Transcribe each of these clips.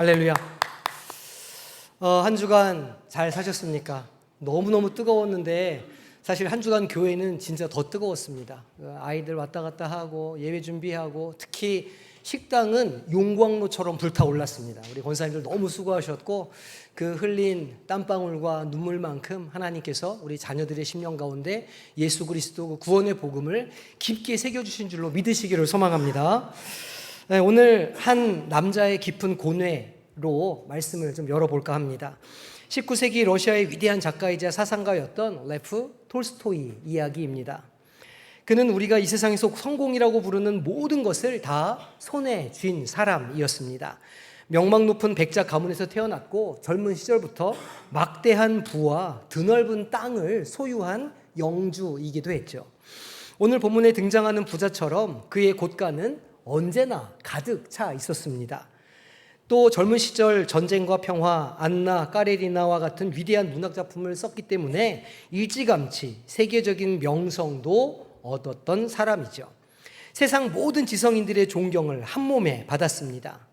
할렐루야. 한 주간 잘 사셨습니까? 너무너무 뜨거웠는데 사실 한 주간 교회는 진짜 더 뜨거웠습니다. 아이들 왔다 갔다 하고 예배 준비하고 특히 식당은 용광로처럼 불타올랐습니다. 우리 권사님들 너무 수고하셨고 그 흘린 땀방울과 눈물만큼 하나님께서 우리 자녀들의 심령 가운데 예수 그리스도 구원의 복음을 깊게 새겨주신 줄로 믿으시기를 소망합니다. 네, 오늘 한 남자의 깊은 고뇌로 말씀을 좀 열어볼까 합니다. 19세기 러시아의 위대한 작가이자 사상가였던 레프 톨스토이 이야기입니다. 그는 우리가 이 세상에서 성공이라고 부르는 모든 것을 다 손에 쥔 사람이었습니다. 명망 높은 백작 가문에서 태어났고 젊은 시절부터 막대한 부와 드넓은 땅을 소유한 영주이기도 했죠. 오늘 본문에 등장하는 부자처럼 그의 곳간은 언제나 가득 차 있었습니다. 또 젊은 시절 전쟁과 평화, 안나, 까레리나와 같은 위대한 문학작품을 썼기 때문에 일찌감치 세계적인 명성도 얻었던 사람이죠. 세상 모든 지성인들의 존경을 한몸에 받았습니다.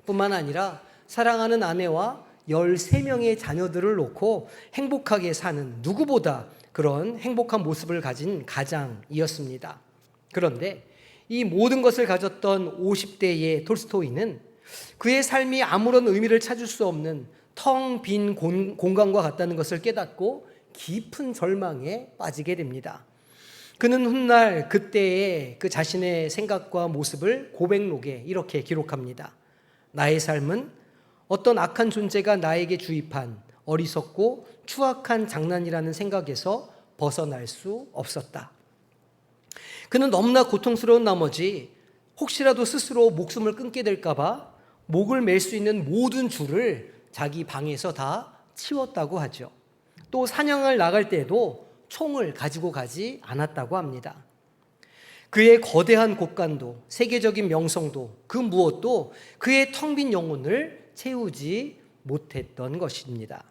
뿐만 아니라 사랑하는 아내와 13명의 자녀들을 놓고 행복하게 사는 누구보다 그런 행복한 모습을 가진 가장이었습니다. 그런데 이 모든 것을 가졌던 50대의 톨스토이는 그의 삶이 아무런 의미를 찾을 수 없는 텅 빈 공간과 같다는 것을 깨닫고 깊은 절망에 빠지게 됩니다. 그는 훗날 그때의 그 자신의 생각과 모습을 고백록에 이렇게 기록합니다. 나의 삶은 어떤 악한 존재가 나에게 주입한 어리석고 추악한 장난이라는 생각에서 벗어날 수 없었다. 그는 너무나 고통스러운 나머지 혹시라도 스스로 목숨을 끊게 될까봐 목을 맬 수 있는 모든 줄을 자기 방에서 다 치웠다고 하죠. 또 사냥을 나갈 때도 총을 가지고 가지 않았다고 합니다. 그의 거대한 곳간도 세계적인 명성도 그 무엇도 그의 텅 빈 영혼을 채우지 못했던 것입니다.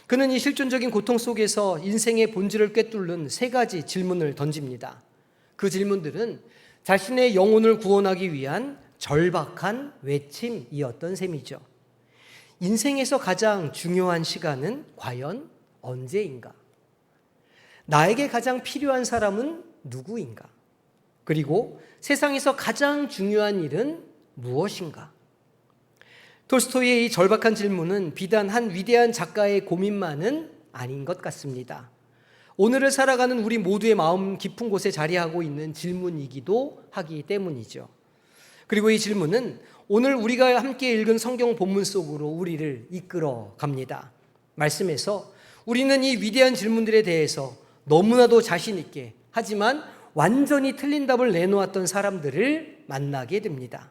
그는 이 실존적인 고통 속에서 인생의 본질을 꿰뚫는 세 가지 질문을 던집니다. 그 질문들은 자신의 영혼을 구원하기 위한 절박한 외침이었던 셈이죠. 인생에서 가장 중요한 시간은 과연 언제인가? 나에게 가장 필요한 사람은 누구인가? 그리고 세상에서 가장 중요한 일은 무엇인가? 톨스토이의 이 절박한 질문은 비단 한 위대한 작가의 고민만은 아닌 것 같습니다. 오늘을 살아가는 우리 모두의 마음 깊은 곳에 자리하고 있는 질문이기도 하기 때문이죠. 그리고 이 질문은 오늘 우리가 함께 읽은 성경 본문 속으로 우리를 이끌어 갑니다. 말씀에서 우리는 이 위대한 질문들에 대해서 너무나도 자신 있게 하지만 완전히 틀린 답을 내놓았던 사람들을 만나게 됩니다.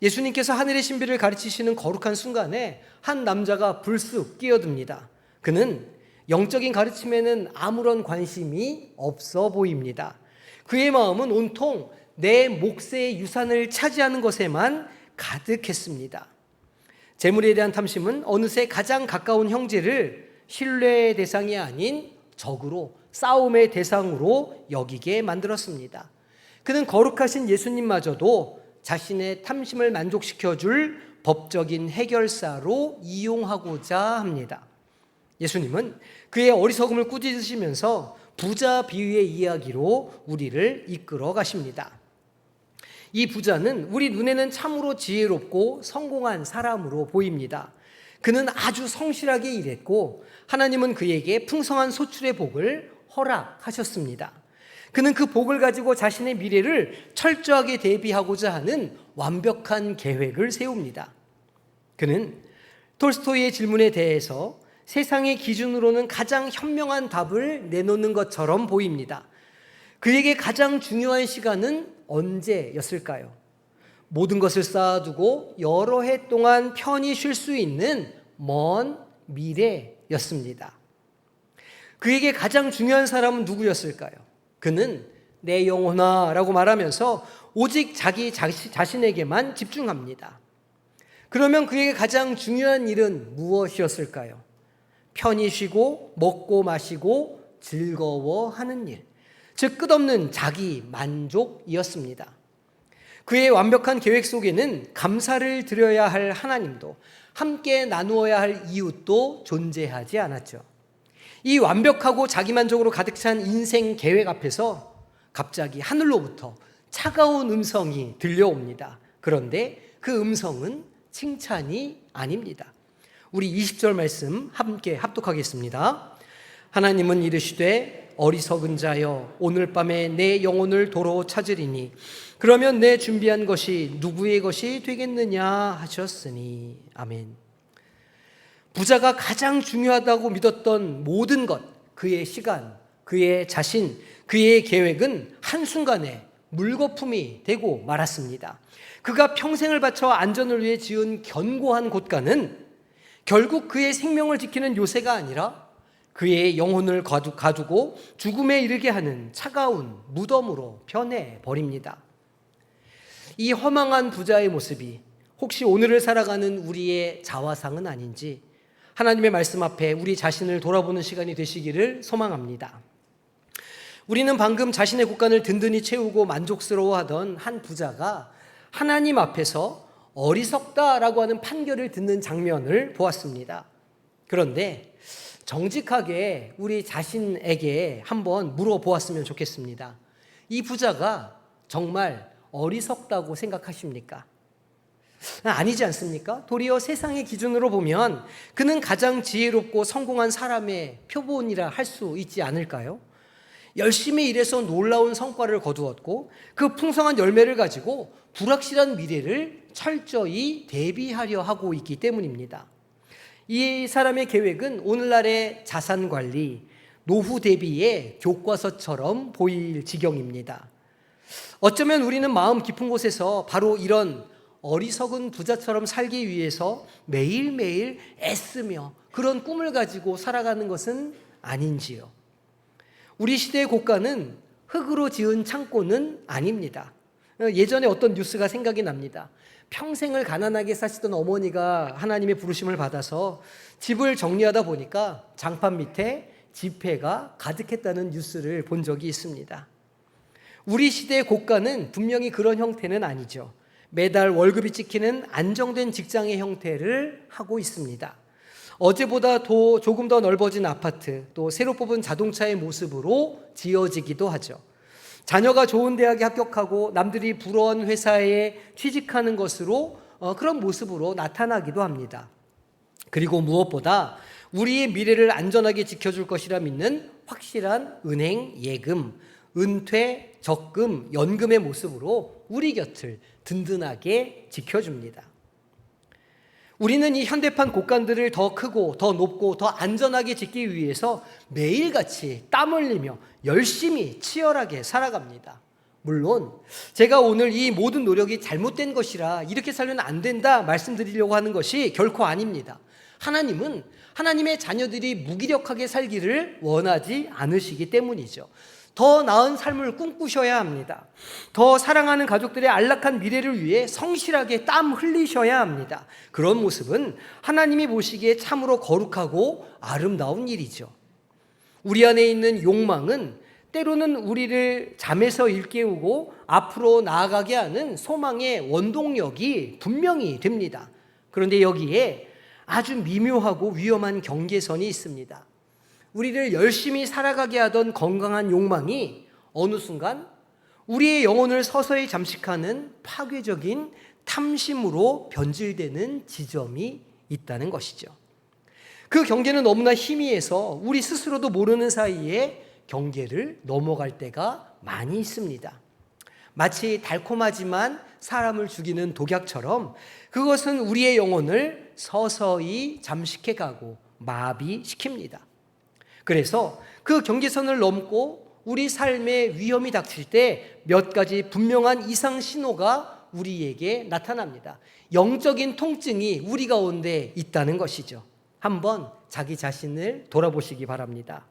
예수님께서 하늘의 신비를 가르치시는 거룩한 순간에 한 남자가 불쑥 끼어듭니다. 그는 영적인 가르침에는 아무런 관심이 없어 보입니다. 그의 마음은 온통 내 몫의 유산을 차지하는 것에만 가득했습니다. 재물에 대한 탐심은 어느새 가장 가까운 형제를 신뢰의 대상이 아닌 적으로 싸움의 대상으로 여기게 만들었습니다. 그는 거룩하신 예수님마저도 자신의 탐심을 만족시켜줄 법적인 해결사로 이용하고자 합니다. 예수님은 그의 어리석음을 꾸짖으시면서 부자 비유의 이야기로 우리를 이끌어 가십니다. 이 부자는 우리 눈에는 참으로 지혜롭고 성공한 사람으로 보입니다. 그는 아주 성실하게 일했고 하나님은 그에게 풍성한 소출의 복을 허락하셨습니다. 그는 그 복을 가지고 자신의 미래를 철저하게 대비하고자 하는 완벽한 계획을 세웁니다. 그는 톨스토이의 질문에 대해서 세상의 기준으로는 가장 현명한 답을 내놓는 것처럼 보입니다. 그에게 가장 중요한 시간은 언제였을까요? 모든 것을 쌓아두고 여러 해 동안 편히 쉴 수 있는 먼 미래였습니다. 그에게 가장 중요한 사람은 누구였을까요? 그는 내 영혼아 라고 말하면서 오직 자기 자신에게만 집중합니다. 그러면 그에게 가장 중요한 일은 무엇이었을까요? 편히 쉬고 먹고 마시고 즐거워하는 일, 즉 끝없는 자기 만족이었습니다. 그의 완벽한 계획 속에는 감사를 드려야 할 하나님도, 함께 나누어야 할 이웃도 존재하지 않았죠. 이 완벽하고 자기만족으로 가득 찬 인생 계획 앞에서 갑자기 하늘로부터 차가운 음성이 들려옵니다. 그런데 그 음성은 칭찬이 아닙니다. 우리 20절 말씀 함께 합독하겠습니다. 하나님은 이르시되 어리석은 자여 오늘 밤에 내 영혼을 도로 찾으리니 그러면 내 준비한 것이 누구의 것이 되겠느냐 하셨으니. 아멘. 부자가 가장 중요하다고 믿었던 모든 것, 그의 시간, 그의 자신, 그의 계획은 한순간에 물거품이 되고 말았습니다. 그가 평생을 바쳐 안전을 위해 지은 견고한 곳간은 결국 그의 생명을 지키는 요새가 아니라 그의 영혼을 가두고 죽음에 이르게 하는 차가운 무덤으로 변해버립니다. 이 허망한 부자의 모습이 혹시 오늘을 살아가는 우리의 자화상은 아닌지 하나님의 말씀 앞에 우리 자신을 돌아보는 시간이 되시기를 소망합니다. 우리는 방금 자신의 곳간을 든든히 채우고 만족스러워하던 한 부자가 하나님 앞에서 어리석다라고 하는 판결을 듣는 장면을 보았습니다. 그런데 정직하게 우리 자신에게 한번 물어보았으면 좋겠습니다. 이 부자가 정말 어리석다고 생각하십니까? 아니지 않습니까? 도리어 세상의 기준으로 보면 그는 가장 지혜롭고 성공한 사람의 표본이라 할 수 있지 않을까요? 열심히 일해서 놀라운 성과를 거두었고 그 풍성한 열매를 가지고 불확실한 미래를 철저히 대비하려 하고 있기 때문입니다. 이 사람의 계획은 오늘날의 자산 관리, 노후 대비의 교과서처럼 보일 지경입니다. 어쩌면 우리는 마음 깊은 곳에서 바로 이런 어리석은 부자처럼 살기 위해서 매일매일 애쓰며 그런 꿈을 가지고 살아가는 것은 아닌지요. 우리 시대의 고가는 흙으로 지은 창고는 아닙니다. 예전에 어떤 뉴스가 생각이 납니다. 평생을 가난하게 사시던 어머니가 하나님의 부르심을 받아서 집을 정리하다 보니까 장판 밑에 지폐가 가득했다는 뉴스를 본 적이 있습니다. 우리 시대의 고가는 분명히 그런 형태는 아니죠. 매달 월급이 찍히는 안정된 직장의 형태를 하고 있습니다. 어제보다 조금 더 넓어진 아파트, 또 새로 뽑은 자동차의 모습으로 지어지기도 하죠. 자녀가 좋은 대학에 합격하고 남들이 부러워하는 회사에 취직하는 것으로 그런 모습으로 나타나기도 합니다. 그리고 무엇보다 우리의 미래를 안전하게 지켜줄 것이라 믿는 확실한 은행 예금, 은퇴, 적금, 연금의 모습으로 우리 곁을 든든하게 지켜줍니다. 우리는 이 현대판 곳간들을 더 크고 더 높고 더 안전하게 짓기 위해서 매일같이 땀 흘리며 열심히 치열하게 살아갑니다. 물론 제가 오늘 이 모든 노력이 잘못된 것이라 이렇게 살면 안 된다 말씀드리려고 하는 것이 결코 아닙니다. 하나님은 하나님의 자녀들이 무기력하게 살기를 원하지 않으시기 때문이죠. 더 나은 삶을 꿈꾸셔야 합니다. 더 사랑하는 가족들의 안락한 미래를 위해 성실하게 땀 흘리셔야 합니다. 그런 모습은 하나님이 보시기에 참으로 거룩하고 아름다운 일이죠. 우리 안에 있는 욕망은 때로는 우리를 잠에서 일깨우고 앞으로 나아가게 하는 소망의 원동력이 분명히 됩니다. 그런데 여기에 아주 미묘하고 위험한 경계선이 있습니다. 우리를 열심히 살아가게 하던 건강한 욕망이 어느 순간 우리의 영혼을 서서히 잠식하는 파괴적인 탐심으로 변질되는 지점이 있다는 것이죠. 그 경계는 너무나 희미해서 우리 스스로도 모르는 사이에 경계를 넘어갈 때가 많이 있습니다. 마치 달콤하지만 사람을 죽이는 독약처럼 그것은 우리의 영혼을 서서히 잠식해가고 마비시킵니다. 그래서 그 경계선을 넘고 우리 삶에 위험이 닥칠 때 몇 가지 분명한 이상 신호가 우리에게 나타납니다. 영적인 통증이 우리 가운데 있다는 것이죠. 한번 자기 자신을 돌아보시기 바랍니다.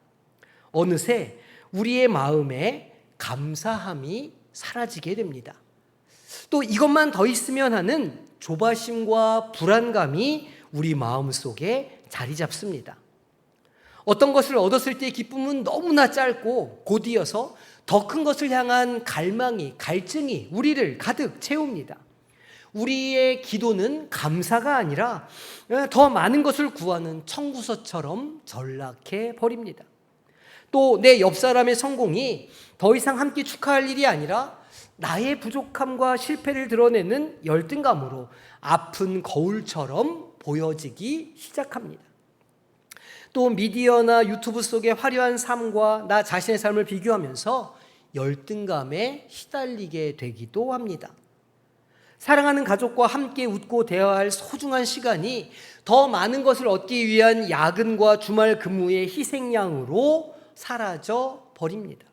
어느새 우리의 마음에 감사함이 사라지게 됩니다. 또 이것만 더 있으면 하는 조바심과 불안감이 우리 마음속에 자리 잡습니다. 어떤 것을 얻었을 때의 기쁨은 너무나 짧고 곧이어서 더 큰 것을 향한 갈망이, 갈증이 우리를 가득 채웁니다. 우리의 기도는 감사가 아니라 더 많은 것을 구하는 청구서처럼 전락해 버립니다. 또 내 옆 사람의 성공이 더 이상 함께 축하할 일이 아니라 나의 부족함과 실패를 드러내는 열등감으로 아픈 거울처럼 보여지기 시작합니다. 또 미디어나 유튜브 속의 화려한 삶과 나 자신의 삶을 비교하면서 열등감에 시달리게 되기도 합니다. 사랑하는 가족과 함께 웃고 대화할 소중한 시간이 더 많은 것을 얻기 위한 야근과 주말 근무의 희생양으로 사라져 버립니다.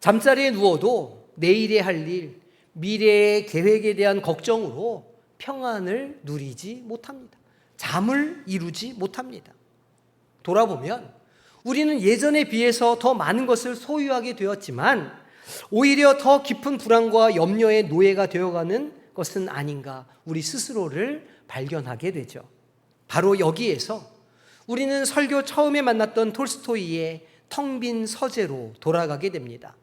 잠자리에 누워도 내일에 할 일, 미래의 계획에 대한 걱정으로 평안을 누리지 못합니다. 잠을 이루지 못합니다. 돌아보면 우리는 예전에 비해서 더 많은 것을 소유하게 되었지만 오히려 더 깊은 불안과 염려의 노예가 되어가는 것은 아닌가 우리 스스로를 발견하게 되죠. 바로 여기에서 우리는 설교 처음에 만났던 톨스토이의 텅 빈 서재로 돌아가게 됩니다.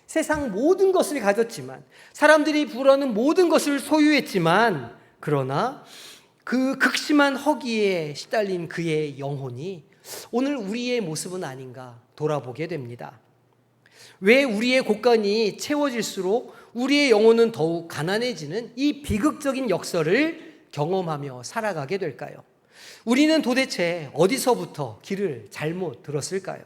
세상 모든 것을 가졌지만 사람들이 부르는 모든 것을 소유했지만 그러나 그 극심한 허기에 시달린 그의 영혼이 오늘 우리의 모습은 아닌가 돌아보게 됩니다. 왜 우리의 곳간이 채워질수록 우리의 영혼은 더욱 가난해지는 이 비극적인 역설을 경험하며 살아가게 될까요? 우리는 도대체 어디서부터 길을 잘못 들었을까요?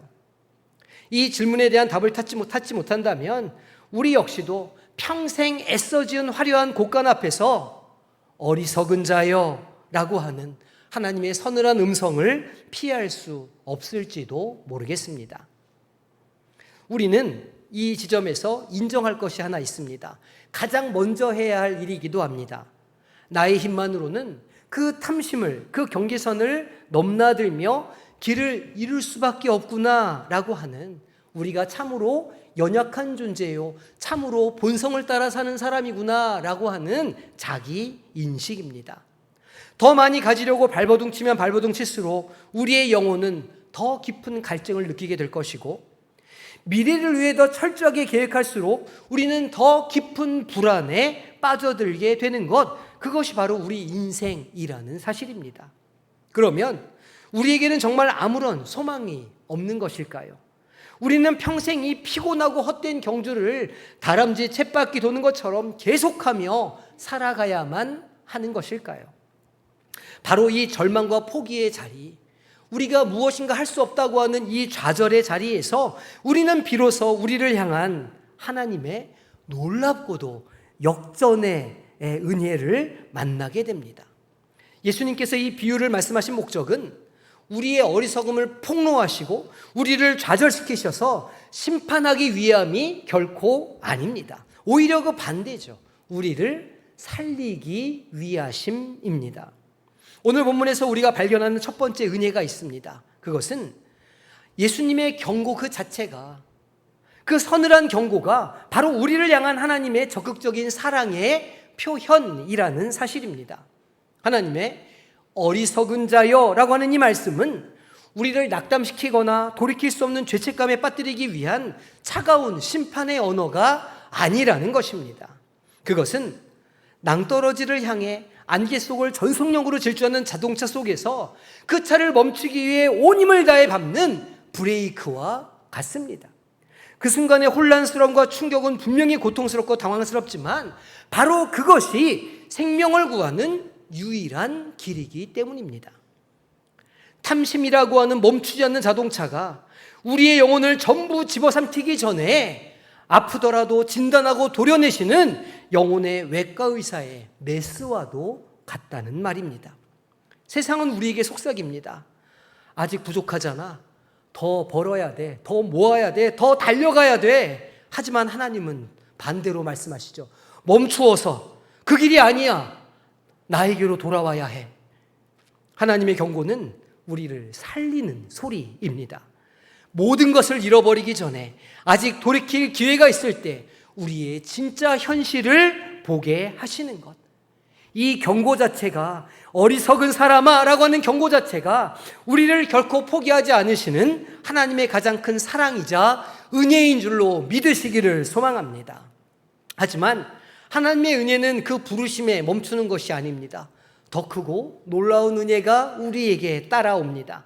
이 질문에 대한 답을 찾지 못한다면 우리 역시도 평생 애써 지은 화려한 곳간 앞에서 어리석은 자여 라고 하는 하나님의 서늘한 음성을 피할 수 없을지도 모르겠습니다. 우리는 이 지점에서 인정할 것이 하나 있습니다. 가장 먼저 해야 할 일이기도 합니다. 나의 힘만으로는 그 탐심을, 그 경계선을 넘나들며 길을 잃을 수밖에 없구나 라고 하는 우리가 참으로 연약한 존재요, 참으로 본성을 따라 사는 사람이구나 라고 하는 자기 인식입니다. 더 많이 가지려고 발버둥치면 발버둥칠수록 우리의 영혼은 더 깊은 갈증을 느끼게 될 것이고 미래를 위해 더 철저하게 계획할수록 우리는 더 깊은 불안에 빠져들게 되는 것, 그것이 바로 우리 인생이라는 사실입니다. 그러면 우리에게는 정말 아무런 소망이 없는 것일까요? 우리는 평생 이 피곤하고 헛된 경주를 다람쥐 쳇바퀴 도는 것처럼 계속하며 살아가야만 하는 것일까요? 바로 이 절망과 포기의 자리, 우리가 무엇인가 할 수 없다고 하는 이 좌절의 자리에서 우리는 비로소 우리를 향한 하나님의 놀랍고도 역전의 은혜를 만나게 됩니다. 예수님께서 이 비유를 말씀하신 목적은 우리의 어리석음을 폭로하시고 우리를 좌절시키셔서 심판하기 위함이 결코 아닙니다. 오히려 그 반대죠. 우리를 살리기 위하심입니다. 오늘 본문에서 우리가 발견하는 첫 번째 은혜가 있습니다. 그것은 예수님의 경고 그 자체가, 그 서늘한 경고가 바로 우리를 향한 하나님의 적극적인 사랑의 표현이라는 사실입니다. 하나님의 어리석은 자여 라고 하는 이 말씀은 우리를 낙담시키거나 돌이킬 수 없는 죄책감에 빠뜨리기 위한 차가운 심판의 언어가 아니라는 것입니다. 그것은 낭떠러지를 향해 안개 속을 전속력으로 질주하는 자동차 속에서 그 차를 멈추기 위해 온 힘을 다해 밟는 브레이크와 같습니다. 그 순간의 혼란스러움과 충격은 분명히 고통스럽고 당황스럽지만 바로 그것이 생명을 구하는 유일한 길이기 때문입니다. 탐심이라고 하는 멈추지 않는 자동차가 우리의 영혼을 전부 집어삼키기 전에 아프더라도 진단하고 도려내시는 영혼의 외과 의사의 메스와도 같다는 말입니다. 세상은 우리에게 속삭입니다. 아직 부족하잖아. 더 벌어야 돼. 더 모아야 돼. 더 달려가야 돼. 하지만 하나님은 반대로 말씀하시죠. 멈추어서 그 길이 아니야. 나에게로 돌아와야 해. 하나님의 경고는 우리를 살리는 소리입니다. 모든 것을 잃어버리기 전에 아직 돌이킬 기회가 있을 때 우리의 진짜 현실을 보게 하시는 것. 이 경고 자체가, 어리석은 사람아 라고 하는 경고 자체가 우리를 결코 포기하지 않으시는 하나님의 가장 큰 사랑이자 은혜인 줄로 믿으시기를 소망합니다. 하지만 하나님의 은혜는 그 부르심에 멈추는 것이 아닙니다. 더 크고 놀라운 은혜가 우리에게 따라옵니다.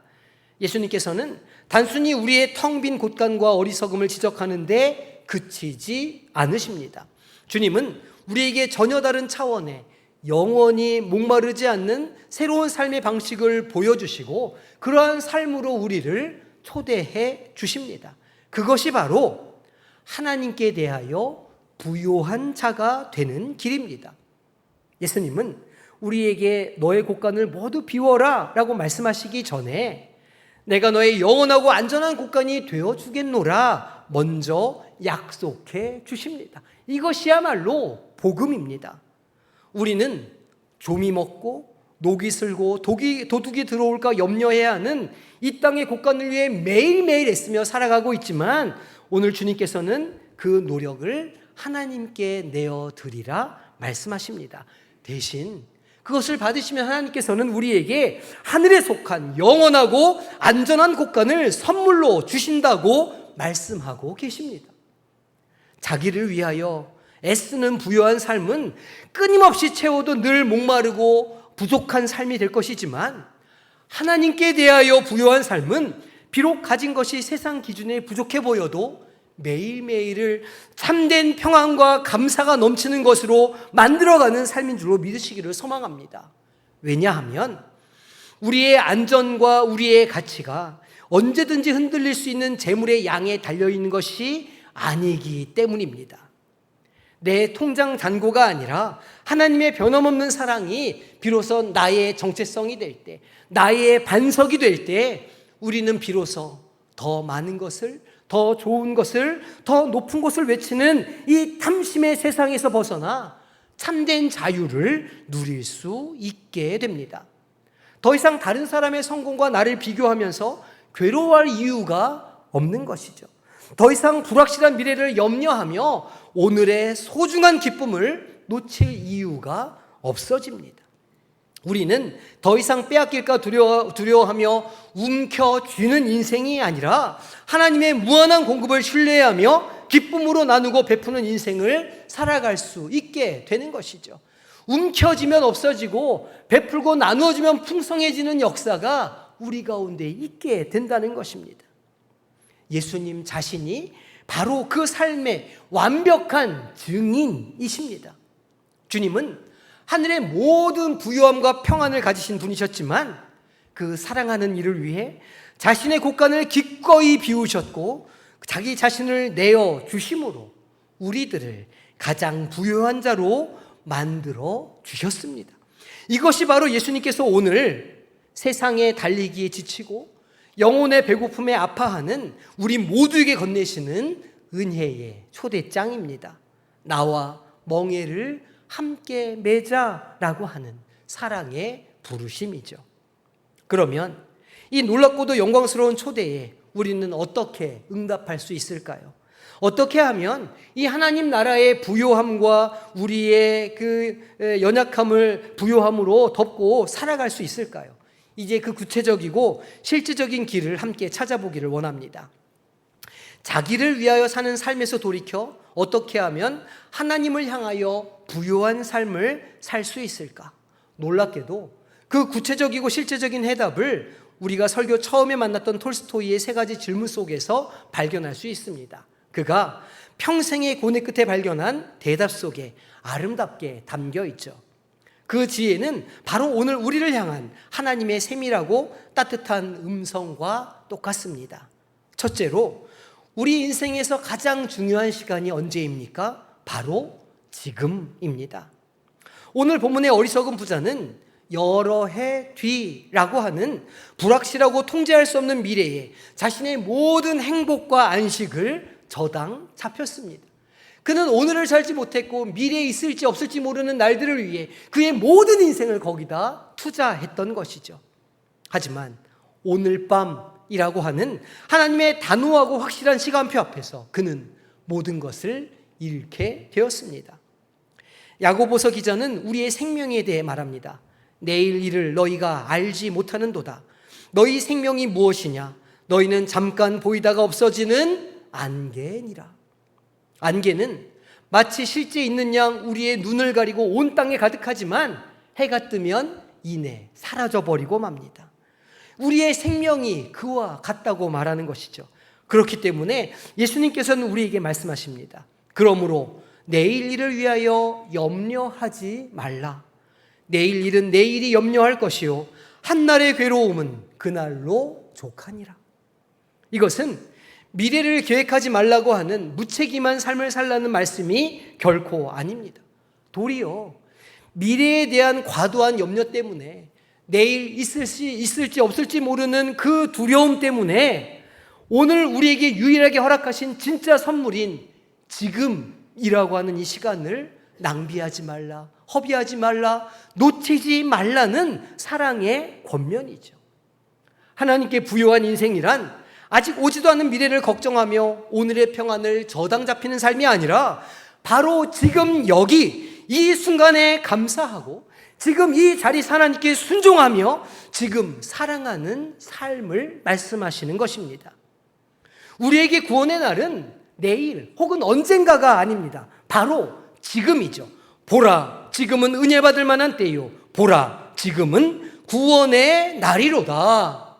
예수님께서는 단순히 우리의 텅 빈 곳간과 어리석음을 지적하는데 그치지 않으십니다. 주님은 우리에게 전혀 다른 차원의 영원히 목마르지 않는 새로운 삶의 방식을 보여주시고 그러한 삶으로 우리를 초대해 주십니다. 그것이 바로 하나님께 대하여 부요한 자가 되는 길입니다. 예수님은 우리에게 너의 곳간을 모두 비워라 라고 말씀하시기 전에 내가 너의 영원하고 안전한 곳간이 되어주겠노라 먼저 약속해 주십니다. 이것이야말로 복음입니다. 우리는 조미 먹고 녹이 슬고 도둑이 들어올까 염려해야 하는 이 땅의 곳간을 위해 매일매일 애쓰며 살아가고 있지만 오늘 주님께서는 그 노력을 하나님께 내어드리라 말씀하십니다. 대신 그것을 받으시면 하나님께서는 우리에게 하늘에 속한 영원하고 안전한 곳간을 선물로 주신다고 말씀하고 계십니다. 자기를 위하여 애쓰는 부요한 삶은 끊임없이 채워도 늘 목마르고 부족한 삶이 될 것이지만 하나님께 대하여 부요한 삶은 비록 가진 것이 세상 기준에 부족해 보여도 매일매일을 참된 평안과 감사가 넘치는 것으로 만들어가는 삶인 줄로 믿으시기를 소망합니다. 왜냐하면 우리의 안전과 우리의 가치가 언제든지 흔들릴 수 있는 재물의 양에 달려있는 것이 아니기 때문입니다. 내 통장 잔고가 아니라 하나님의 변함없는 사랑이 비로소 나의 정체성이 될 때, 나의 반석이 될 때 우리는 비로소 더 많은 것을, 더 좋은 것을, 더 높은 것을 외치는 이 탐심의 세상에서 벗어나 참된 자유를 누릴 수 있게 됩니다. 더 이상 다른 사람의 성공과 나를 비교하면서 괴로워할 이유가 없는 것이죠. 더 이상 불확실한 미래를 염려하며 오늘의 소중한 기쁨을 놓칠 이유가 없어집니다. 우리는 더 이상 빼앗길까 두려워하며 움켜쥐는 인생이 아니라 하나님의 무한한 공급을 신뢰하며 기쁨으로 나누고 베푸는 인생을 살아갈 수 있게 되는 것이죠. 움켜쥐면 없어지고 베풀고 나누어주면 풍성해지는 역사가 우리 가운데 있게 된다는 것입니다. 예수님 자신이 바로 그 삶의 완벽한 증인이십니다. 주님은 하늘의 모든 부요함과 평안을 가지신 분이셨지만 그 사랑하는 이를 위해 자신의 곳간을 기꺼이 비우셨고 자기 자신을 내어 주심으로 우리들을 가장 부요한 자로 만들어 주셨습니다. 이것이 바로 예수님께서 오늘 세상에 달리기에 지치고 영혼의 배고픔에 아파하는 우리 모두에게 건네시는 은혜의 초대장입니다. 나와 멍에를 함께 매자라고 하는 사랑의 부르심이죠. 그러면 이 놀랍고도 영광스러운 초대에 우리는 어떻게 응답할 수 있을까요? 어떻게 하면 이 하나님 나라의 부요함과 우리의 그 연약함을 부요함으로 덮고 살아갈 수 있을까요? 이제 그 구체적이고 실질적인 길을 함께 찾아보기를 원합니다. 자기를 위하여 사는 삶에서 돌이켜 어떻게 하면 하나님을 향하여 부요한 삶을 살 수 있을까? 놀랍게도 그 구체적이고 실제적인 해답을 우리가 설교 처음에 만났던 톨스토이의 3가지 질문 속에서 발견할 수 있습니다. 그가 평생의 고뇌 끝에 발견한 대답 속에 아름답게 담겨 있죠. 그 지혜는 바로 오늘 우리를 향한 하나님의 세밀하고 따뜻한 음성과 똑같습니다. 첫째로 우리 인생에서 가장 중요한 시간이 언제입니까? 바로 지금입니다. 오늘 본문의 어리석은 부자는 여러 해 뒤라고 하는 불확실하고 통제할 수 없는 미래에 자신의 모든 행복과 안식을 저당 잡혔습니다. 그는 오늘을 살지 못했고 미래에 있을지 없을지 모르는 날들을 위해 그의 모든 인생을 거기다 투자했던 것이죠. 하지만 오늘 밤이라고 하는 하나님의 단호하고 확실한 시간표 앞에서 그는 모든 것을 잃게 되었습니다. 야고보서 기자는 우리의 생명에 대해 말합니다. 내일 일을 너희가 알지 못하는도다. 너희 생명이 무엇이냐? 너희는 잠깐 보이다가 없어지는 안개니라. 안개는 마치 실제 있는 양 우리의 눈을 가리고 온 땅에 가득하지만 해가 뜨면 이내 사라져버리고 맙니다. 우리의 생명이 그와 같다고 말하는 것이죠. 그렇기 때문에 예수님께서는 우리에게 말씀하십니다. 그러므로 내일 일을 위하여 염려하지 말라. 내일 일은 내일이 염려할 것이요 한날의 괴로움은 그날로 족하니라. 이것은 미래를 계획하지 말라고 하는 무책임한 삶을 살라는 말씀이 결코 아닙니다. 도리어 미래에 대한 과도한 염려 때문에 내일 있을지 없을지 모르는 그 두려움 때문에 오늘 우리에게 유일하게 허락하신 진짜 선물인 지금이라고 하는 이 시간을 낭비하지 말라, 허비하지 말라, 놓치지 말라는 사랑의 권면이죠. 하나님께 부요한 인생이란 아직 오지도 않은 미래를 걱정하며 오늘의 평안을 저당 잡히는 삶이 아니라 바로 지금 여기 이 순간에 감사하고 지금 이 자리에서 하나님께 순종하며 지금 사랑하는 삶을 말씀하시는 것입니다. 우리에게 구원의 날은 내일 혹은 언젠가가 아닙니다. 바로 지금이죠. 보라, 지금은 은혜 받을 만한 때요. 보라, 지금은 구원의 날이로다.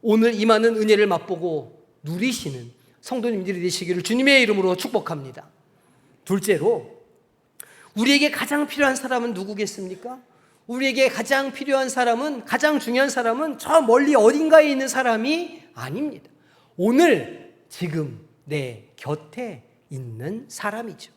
오늘 임하는 은혜를 맛보고 누리시는 성도님들이 되시기를 주님의 이름으로 축복합니다. 둘째로, 우리에게 가장 필요한 사람은 누구겠습니까? 우리에게 가장 필요한 사람은, 가장 중요한 사람은 저 멀리 어딘가에 있는 사람이 아닙니다. 오늘, 지금 내 곁에 있는 사람이죠.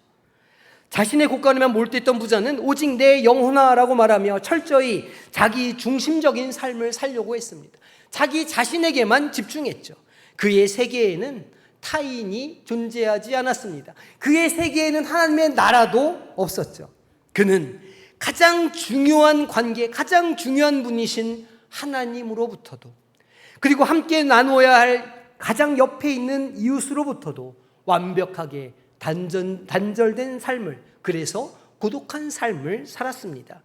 자신의 곳간에만 몰두했던 부자는 오직 내 영혼아라고 말하며 철저히 자기 중심적인 삶을 살려고 했습니다. 자기 자신에게만 집중했죠. 그의 세계에는 타인이 존재하지 않았습니다. 그의 세계에는 하나님의 나라도 없었죠. 그는 가장 중요한 관계, 가장 중요한 분이신 하나님으로부터도, 그리고 함께 나누어야 할 가장 옆에 있는 이웃으로부터도 완벽하게 단절된 삶을, 그래서 고독한 삶을 살았습니다.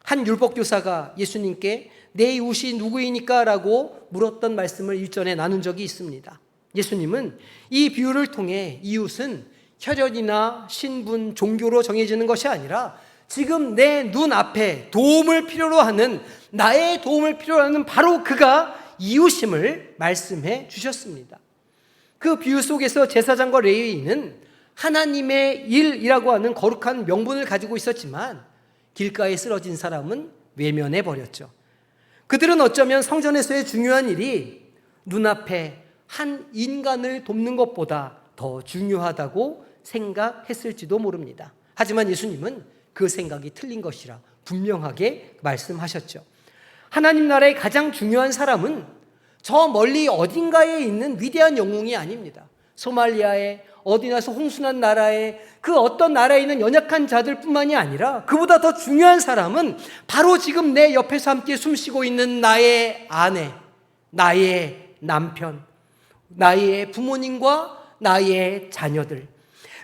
한 율법교사가 예수님께 내 이웃이 누구이니까? 라고 물었던 말씀을 일전에 나눈 적이 있습니다. 예수님은 이 비유를 통해 이웃은 혈연이나 신분, 종교로 정해지는 것이 아니라 지금 내 눈앞에 도움을 필요로 하는, 나의 도움을 필요로 하는 바로 그가 이웃임을 말씀해 주셨습니다. 그 비유 속에서 제사장과 레위인은 하나님의 일이라고 하는 거룩한 명분을 가지고 있었지만 길가에 쓰러진 사람은 외면해 버렸죠. 그들은 어쩌면 성전에서의 중요한 일이 눈앞에 한 인간을 돕는 것보다 더 중요하다고 생각했을지도 모릅니다. 하지만 예수님은 그 생각이 틀린 것이라 분명하게 말씀하셨죠. 하나님 나라의 가장 중요한 사람은 저 멀리 어딘가에 있는 위대한 영웅이 아닙니다. 소말리아에 어디나서 홍순한 나라에 그 어떤 나라에 있는 연약한 자들 뿐만이 아니라 그보다 더 중요한 사람은 바로 지금 내 옆에서 함께 숨쉬고 있는 나의 아내, 나의 남편, 나의 부모님과 나의 자녀들,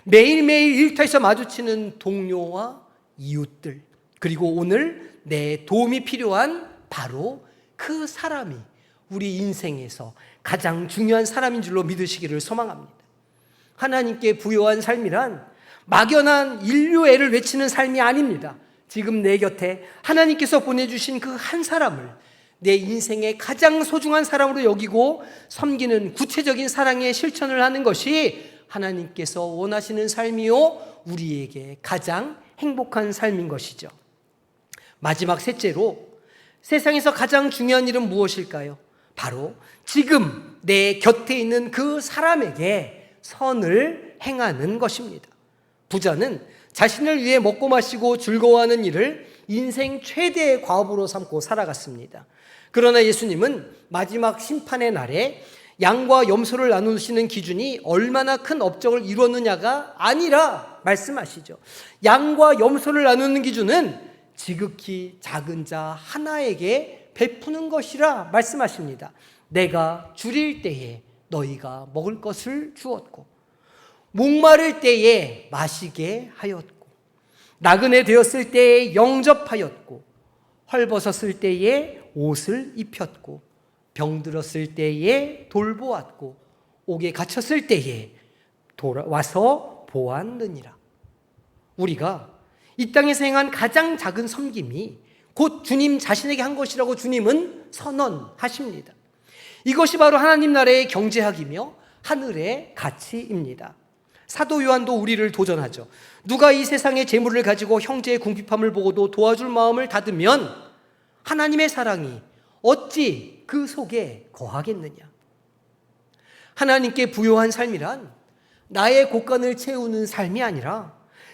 매일매일 일터에서 마주치는 동료와 이웃들, 그리고 오늘 내 도움이 필요한 바로 그 사람이 우리 인생에서 가장 중요한 사람인 줄로 믿으시기를 소망합니다. 하나님께 부요한 삶이란 막연한 인류애를 외치는 삶이 아닙니다. 지금 내 곁에 하나님께서 보내주신 그 한 사람을 내 인생의 가장 소중한 사람으로 여기고 섬기는 구체적인 사랑의 실천을 하는 것이 하나님께서 원하시는 삶이요, 우리에게 가장 행복한 삶인 것이죠. 마지막 셋째로, 세상에서 가장 중요한 일은 무엇일까요? 바로 지금 내 곁에 있는 그 사람에게 선을 행하는 것입니다. 부자는 자신을 위해 먹고 마시고 즐거워하는 일을 인생 최대의 과업으로 삼고 살아갔습니다. 그러나 예수님은 마지막 심판의 날에 양과 염소를 나누시는 기준이 얼마나 큰 업적을 이루었느냐가 아니라 말씀하시죠. 양과 염소를 나누는 기준은 지극히 작은 자 하나에게 베푸는 것이라 말씀하십니다. 내가 줄일 때에 너희가 먹을 것을 주었고, 목마를 때에 마시게 하였고, 나그네 되었을 때에 영접하였고, 헐벗었을 때에 옷을 입혔고, 병들었을 때에 돌보았고, 옥에 갇혔을 때에 돌아와서 보았느니라. 우리가 이 땅에서 행한 가장 작은 섬김이 곧 주님 자신에게 한 것이라고 주님은 선언하십니다. 이것이 바로 하나님 나라의 경제학이며 하늘의 가치입니다. 사도 요한도 우리를 도전하죠. 누가 이 세상의 재물을 가지고 형제의 궁핍함을 보고도 도와줄 마음을 닫으면 하나님의 사랑이 어찌 그 속에 거하겠느냐. 하나님께 부요한 삶이란 나의 곳간을 채우는 삶이 아니라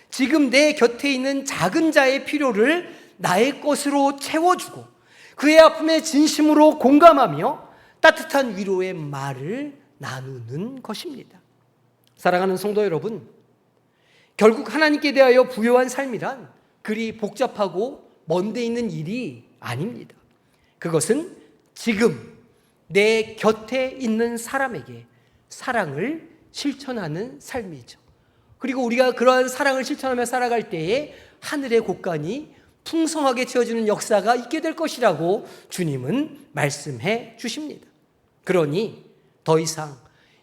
지금 내 곁에 있는 작은 자의 필요를 나의 것으로 채워주고 그의 아픔에 진심으로 공감하며 따뜻한 위로의 말을 나누는 것입니다. 사랑하는 성도 여러분, 결국 하나님께 대하여 부요한 삶이란 그리 복잡하고 먼데 있는 일이 아닙니다. 그것은 지금 내 곁에 있는 사람에게 사랑을 실천하는 삶이죠. 그리고 우리가 그러한 사랑을 실천하며 살아갈 때에 하늘의 곳간이 풍성하게 채워지는 역사가 있게 될 것이라고 주님은 말씀해 주십니다. 그러니 더 이상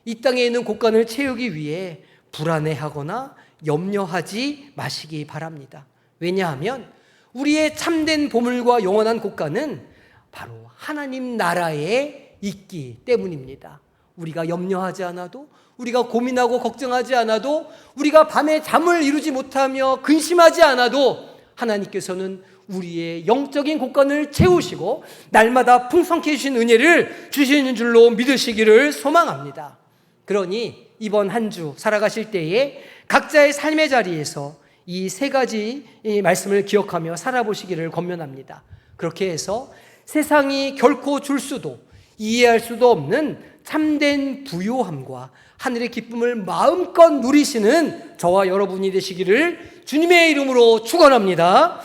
이 땅에 있는 곳간을 채우기 위해 불안해하거나 염려하지 마시기 바랍니다. 왜냐하면 우리의 참된 보물과 영원한 곳간은 바로 하나님 나라에 있기 때문입니다. 우리가 염려하지 않아도, 우리가 고민하고 걱정하지 않아도, 우리가 밤에 잠을 이루지 못하며 근심하지 않아도 하나님께서는 우리의 영적인 곳간을 채우시고 날마다 풍성케 해주신 은혜를 주시는 줄로 믿으시기를 소망합니다. 그러니 이번 한 주 살아가실 때에 각자의 삶의 자리에서 이 세 가지 말씀을 기억하며 살아보시기를 권면합니다. 그렇게 해서 세상이 결코 줄 수도 이해할 수도 없는 참된 부요함과 하늘의 기쁨을 마음껏 누리시는 저와 여러분이 되시기를 주님의 이름으로 축원합니다.